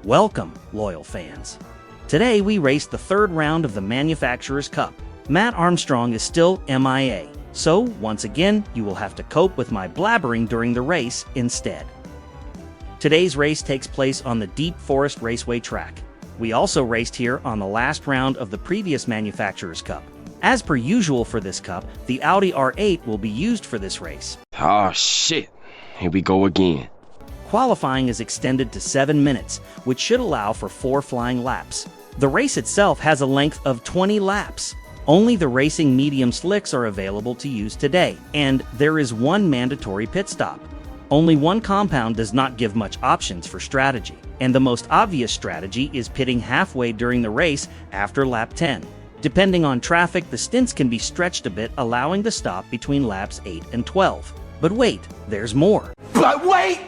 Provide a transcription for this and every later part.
Welcome, loyal fans. Today we raced the third round of the Manufacturers' Cup. Matt Armstrong is still MIA, so once again you will have to cope with my blabbering during the race instead. Today's race takes place on the Deep Forest Raceway track. We also raced here on the last round of the previous Manufacturers' Cup. As per usual for this cup, the Audi R8 will be used for this race. Oh shit, here we go again. Qualifying is extended to 7 minutes, which should allow for 4 flying laps. The race itself has a length of 20 laps. Only the racing medium slicks are available to use today, and there is one mandatory pit stop. Only one compound does not give much options for strategy, and the most obvious strategy is pitting halfway during the race after lap 10. Depending on traffic, the stints can be stretched a bit, allowing the stop between laps 8 and 12. But wait, there's more. But wait!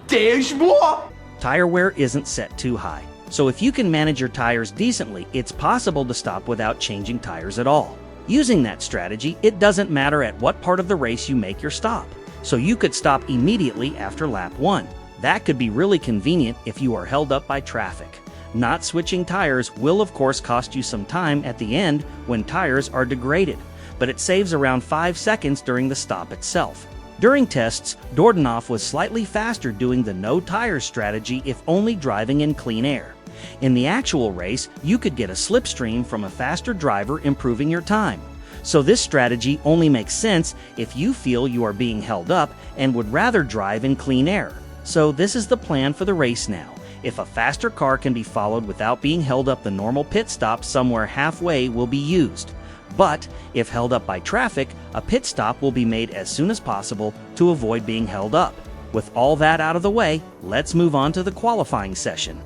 There's more! Tire wear isn't set too high, so if you can manage your tires decently, it's possible to stop without changing tires at all. Using that strategy, it doesn't matter at what part of the race you make your stop, so you could stop immediately after lap 1. That could be really convenient if you are held up by traffic. Not switching tires will of course cost you some time at the end when tires are degraded, but it saves around 5 seconds during the stop itself. During tests, Dordonoff was slightly faster doing the no tires strategy if only driving in clean air. In the actual race, you could get a slipstream from a faster driver, improving your time. So this strategy only makes sense if you feel you are being held up and would rather drive in clean air. So this is the plan for the race now. If a faster car can be followed without being held up, the normal pit stop somewhere halfway will be used. But if held up by traffic, a pit stop will be made as soon as possible to avoid being held up. With all that out of the way, let's move on to the qualifying session.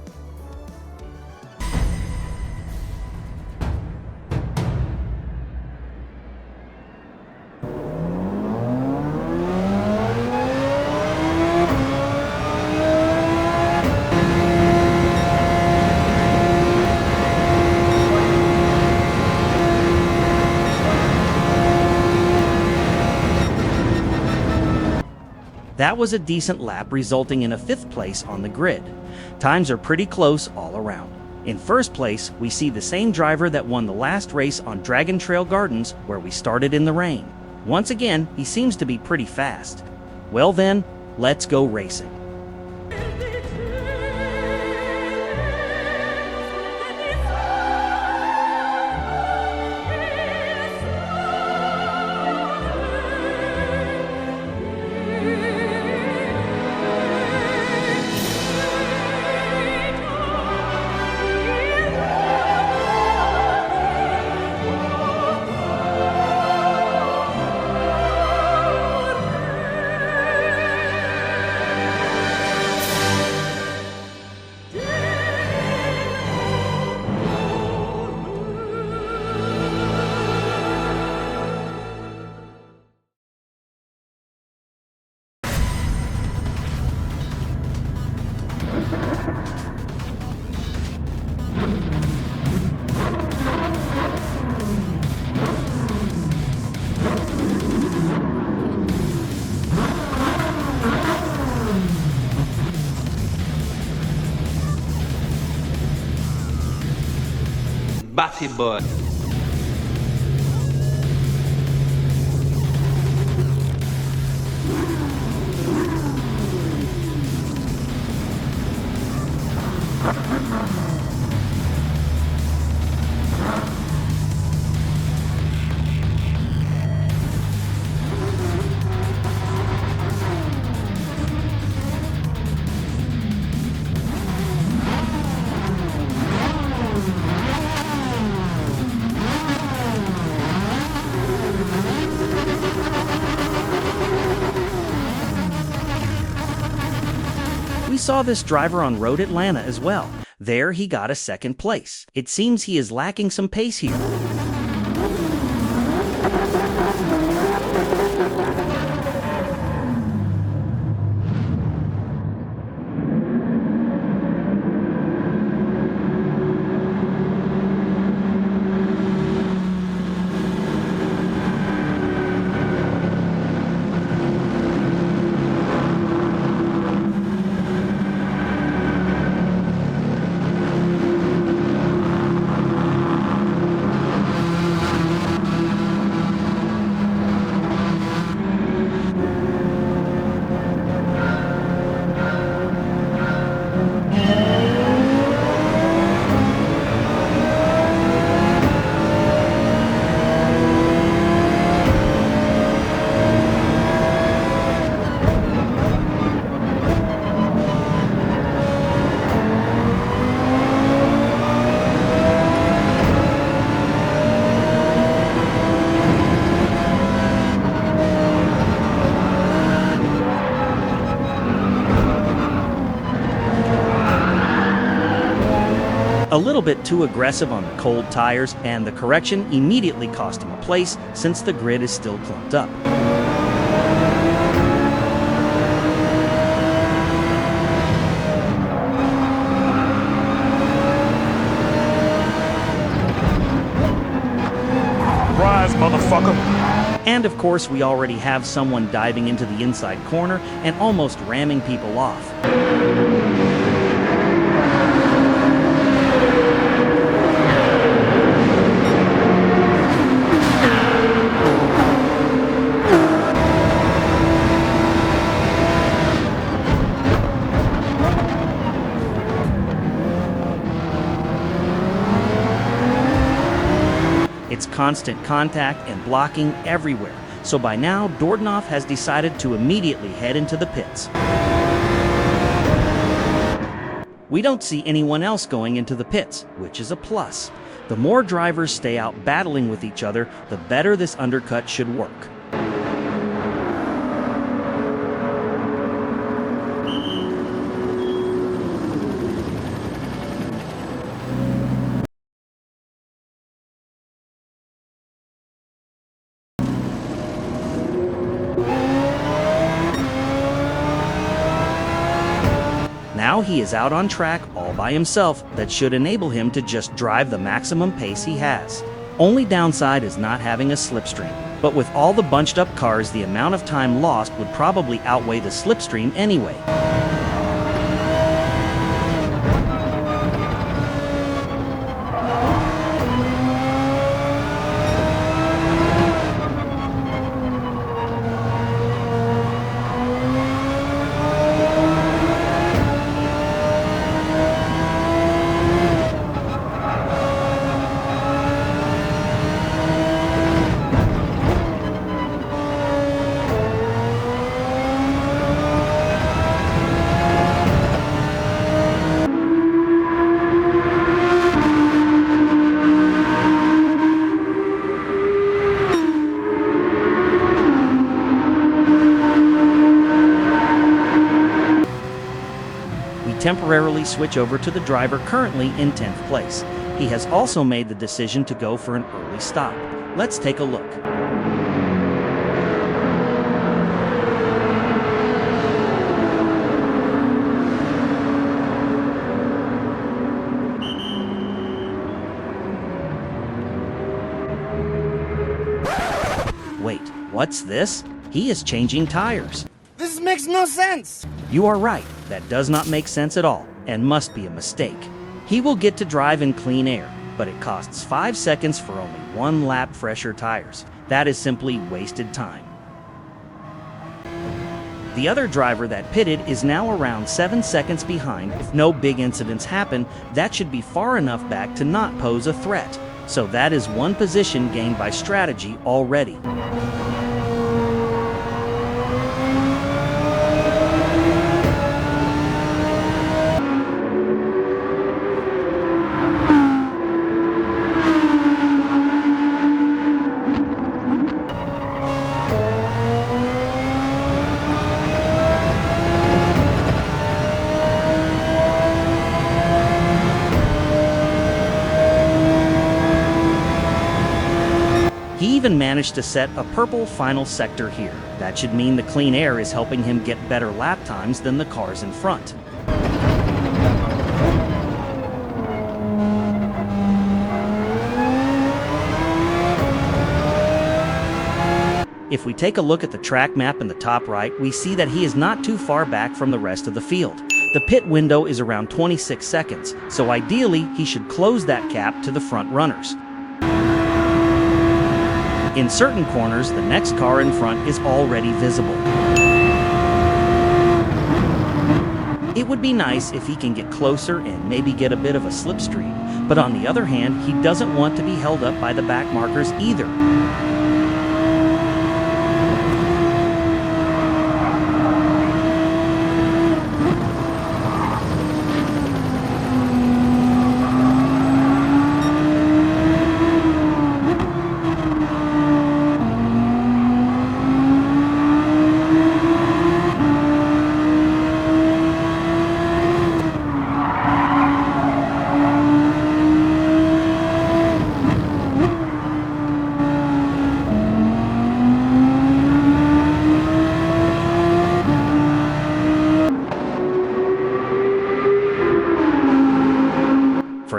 That was a decent lap, resulting in a 5th place on the grid. Times are pretty close all around. In first place, we see the same driver that won the last race on Dragon Trail Gardens, where we started in the rain. Once again, he seems to be pretty fast. Well then, let's go racing. Batty boy. We saw this driver on Road Atlanta as well. There he got a 2nd place. It seems he is lacking some pace here. A little bit too aggressive on the cold tires, and the correction immediately cost him a place since the grid is still clumped up. Rise, motherfucker! And of course, we already have someone diving into the inside corner and almost ramming people off. It's constant contact and blocking everywhere, so by now Dordnoff has decided to immediately head into the pits. We don't see anyone else going into the pits, which is a plus. The more drivers stay out battling with each other, the better this undercut should work. Now he is out on track all by himself. That should enable him to just drive the maximum pace he has. Only downside is not having a slipstream, but with all the bunched up cars, the amount of time lost would probably outweigh the slipstream anyway. Temporarily switch over to the driver currently in 10th place. He has also made the decision to go for an early stop. Let's take a look. Wait, what's this? He is changing tires. This makes no sense! You are right, that does not make sense at all, and must be a mistake. He will get to drive in clean air, but it costs 5 seconds for only 1 lap fresher tires. That is simply wasted time. The other driver that pitted is now around 7 seconds behind. If no big incidents happen, that should be far enough back to not pose a threat. So that is 1 position gained by strategy already. He even managed to set a purple final sector here. That should mean the clean air is helping him get better lap times than the cars in front. If we take a look at the track map in the top right, we see that he is not too far back from the rest of the field. The pit window is around 26 seconds, so ideally he should close that gap to the front runners. In certain corners, the next car in front is already visible. It would be nice if he can get closer and maybe get a bit of a slipstream, but on the other hand, he doesn't want to be held up by the back markers either.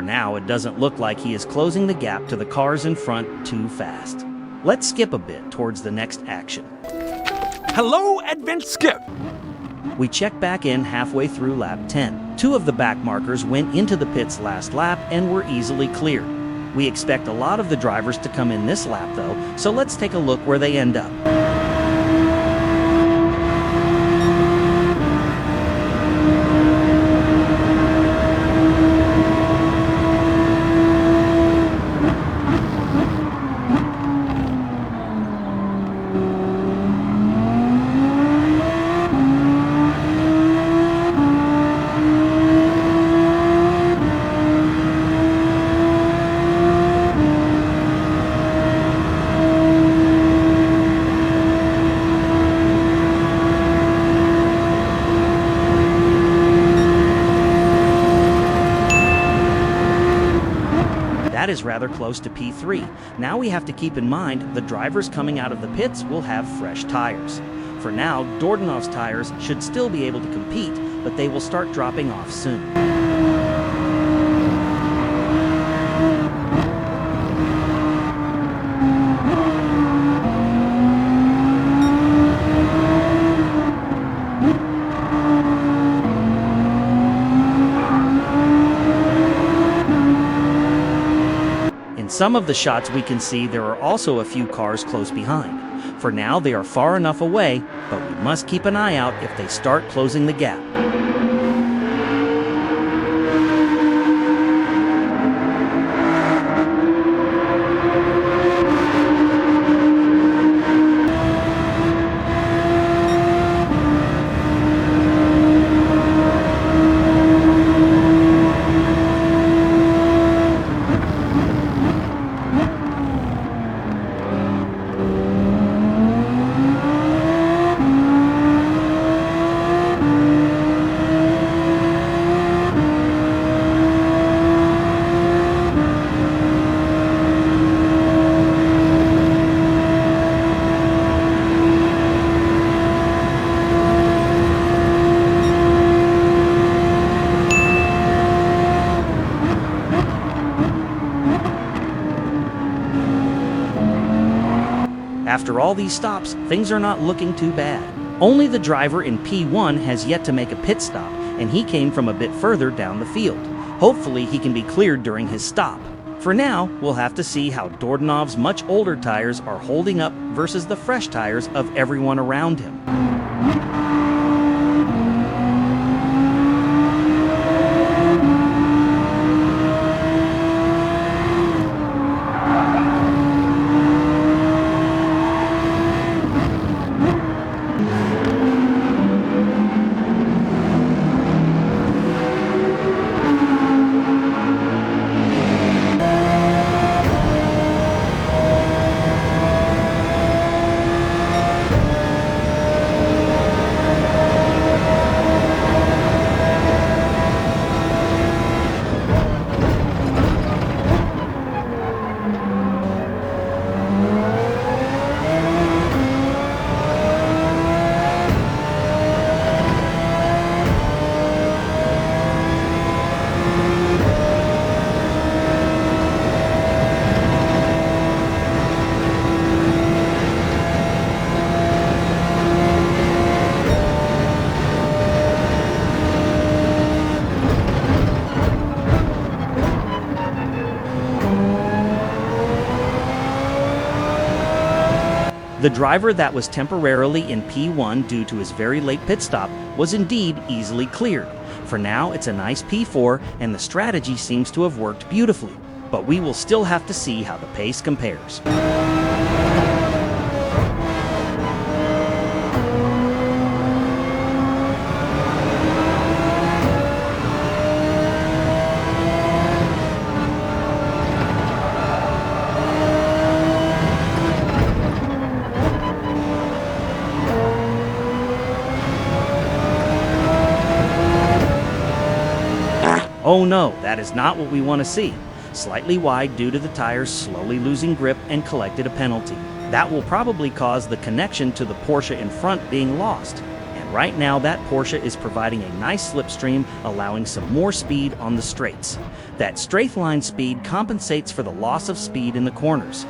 now, it doesn't look like he is closing the gap to the cars in front too fast. Let's skip a bit towards the next action. Hello, adventure skip. We check back in halfway through lap 10. Two of the back markers went into the pits last lap and were easily cleared. We expect a lot of the drivers to come in this lap though, so let's take a look where they end up. That is rather close to P3. Now we have to keep in mind the drivers coming out of the pits will have fresh tires. For now, Dordonov's tires should still be able to compete, but they will start dropping off soon. In some of the shots we can see there are also a few cars close behind. For now they are far enough away, but we must keep an eye out if they start closing the gap. After all these stops, things are not looking too bad. Only the driver in P1 has yet to make a pit stop, and he came from a bit further down the field. Hopefully he can be cleared during his stop. For now, we'll have to see how Dordonov's much older tires are holding up versus the fresh tires of everyone around him. The driver that was temporarily in P1 due to his very late pit stop was indeed easily cleared. For now, it's a nice P4, and the strategy seems to have worked beautifully. But we will still have to see how the pace compares. Oh no, that is not what we want to see. Slightly wide due to the tires slowly losing grip and collected a penalty. That will probably cause the connection to the Porsche in front being lost. And And right now that Porsche is providing a nice slipstream, allowing some more speed on the straights. That straight line speed compensates for the loss of speed in the corners.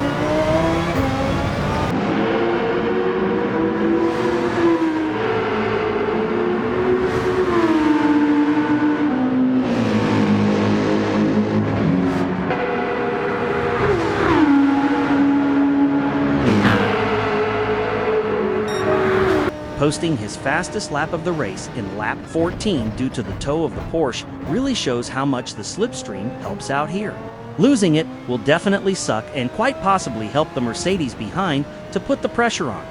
Posting his fastest lap of the race in lap 14 due to the toe of the Porsche really shows how much the slipstream helps out here. Losing it will definitely suck and quite possibly help the Mercedes behind to put the pressure on.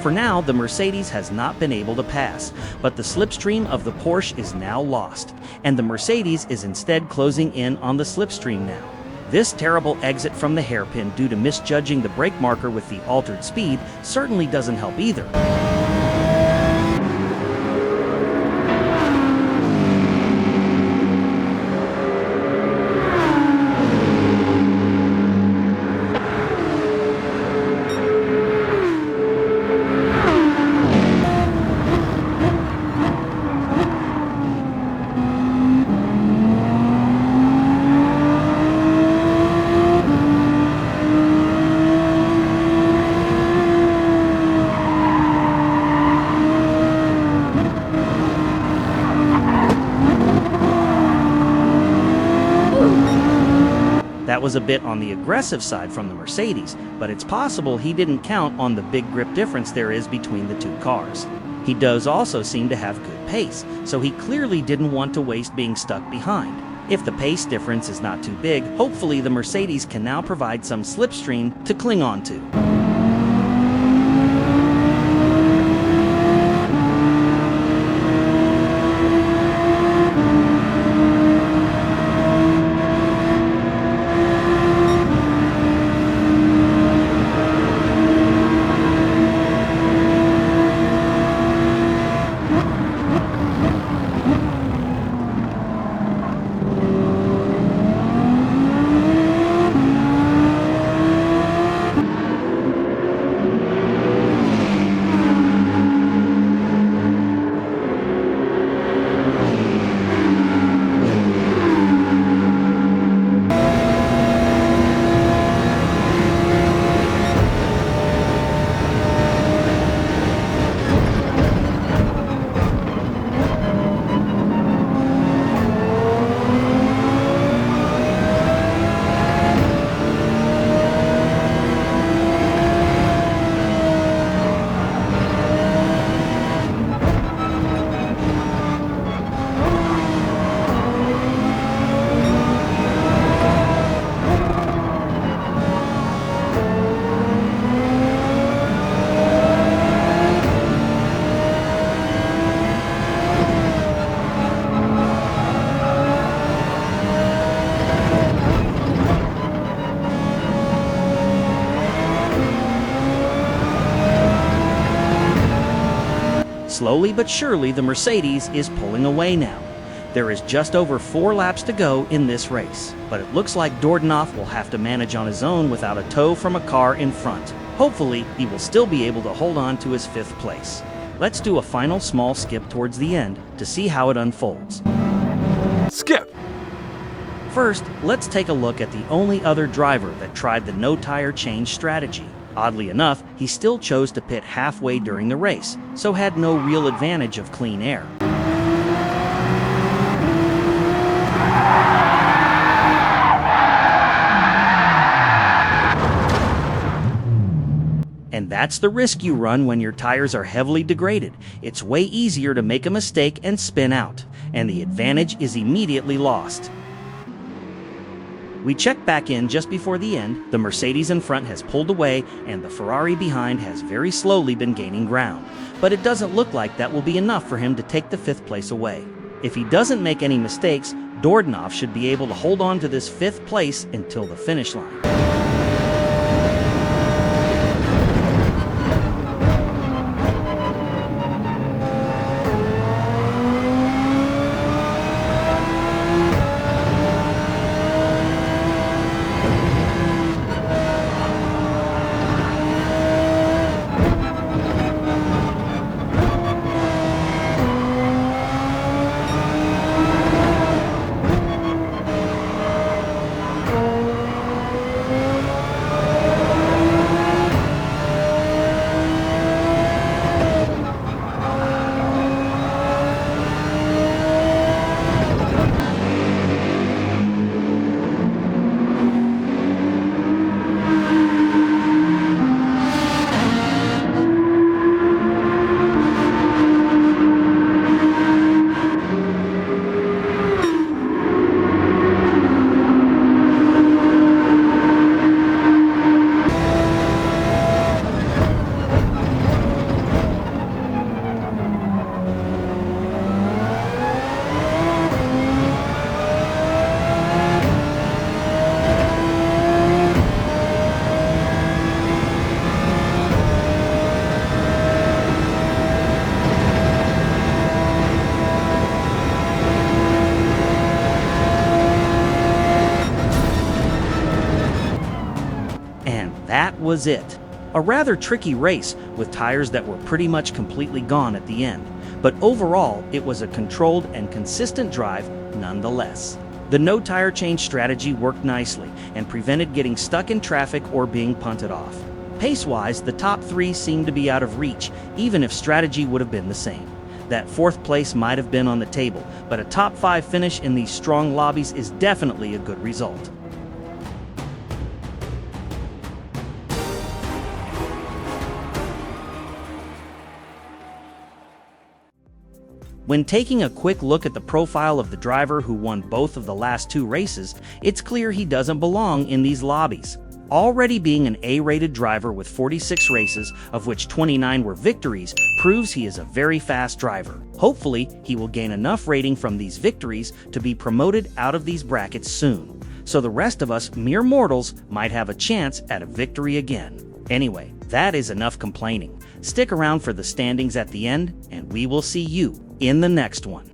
For now, the Mercedes has not been able to pass, but the slipstream of the Porsche is now lost, and the Mercedes is instead closing in on the slipstream now. This terrible exit from the hairpin due to misjudging the brake marker with the altered speed certainly doesn't help either. That was a bit on the aggressive side from the Mercedes, but it's possible he didn't count on the big grip difference there is between the two cars. He does also seem to have good pace, so he clearly didn't want to waste being stuck behind. If the pace difference is not too big, hopefully the Mercedes can now provide some slipstream to cling on to. Slowly but surely, the Mercedes is pulling away now. There is just over 4 laps to go in this race, but it looks like Dordonoff will have to manage on his own without a tow from a car in front. Hopefully, he will still be able to hold on to his 5th place. Let's do a final small skip towards the end to see how it unfolds. Skip. First, let's take a look at the only other driver that tried the no-tire change strategy. Oddly enough, he still chose to pit halfway during the race, so had no real advantage of clean air. And And that's the risk you run when your tires are heavily degraded. It's way easier to make a mistake and spin out, and the advantage is immediately lost. We check back in just before the end. The Mercedes in front has pulled away, and the Ferrari behind has very slowly been gaining ground. But it doesn't look like that will be enough for him to take the 5th place away. If he doesn't make any mistakes, Dordanov should be able to hold on to this 5th place until the finish line. That was it. A rather tricky race with tires that were pretty much completely gone at the end, but overall it was a controlled and consistent drive nonetheless. The no tire change strategy worked nicely and prevented getting stuck in traffic or being punted off. Pace-wise, the top 3 seemed to be out of reach, even if strategy would have been the same. That 4th place might have been on the table, but a top 5 finish in these strong lobbies is definitely a good result. When taking a quick look at the profile of the driver who won both of the last 2 races, it's clear he doesn't belong in these lobbies. Already being an A-rated driver with 46 races, of which 29 were victories, proves he is a very fast driver. Hopefully, he will gain enough rating from these victories to be promoted out of these brackets soon, so the rest of us mere mortals might have a chance at a victory again. Anyway, that is enough complaining. Stick around for the standings at the end, and we will see you in the next one.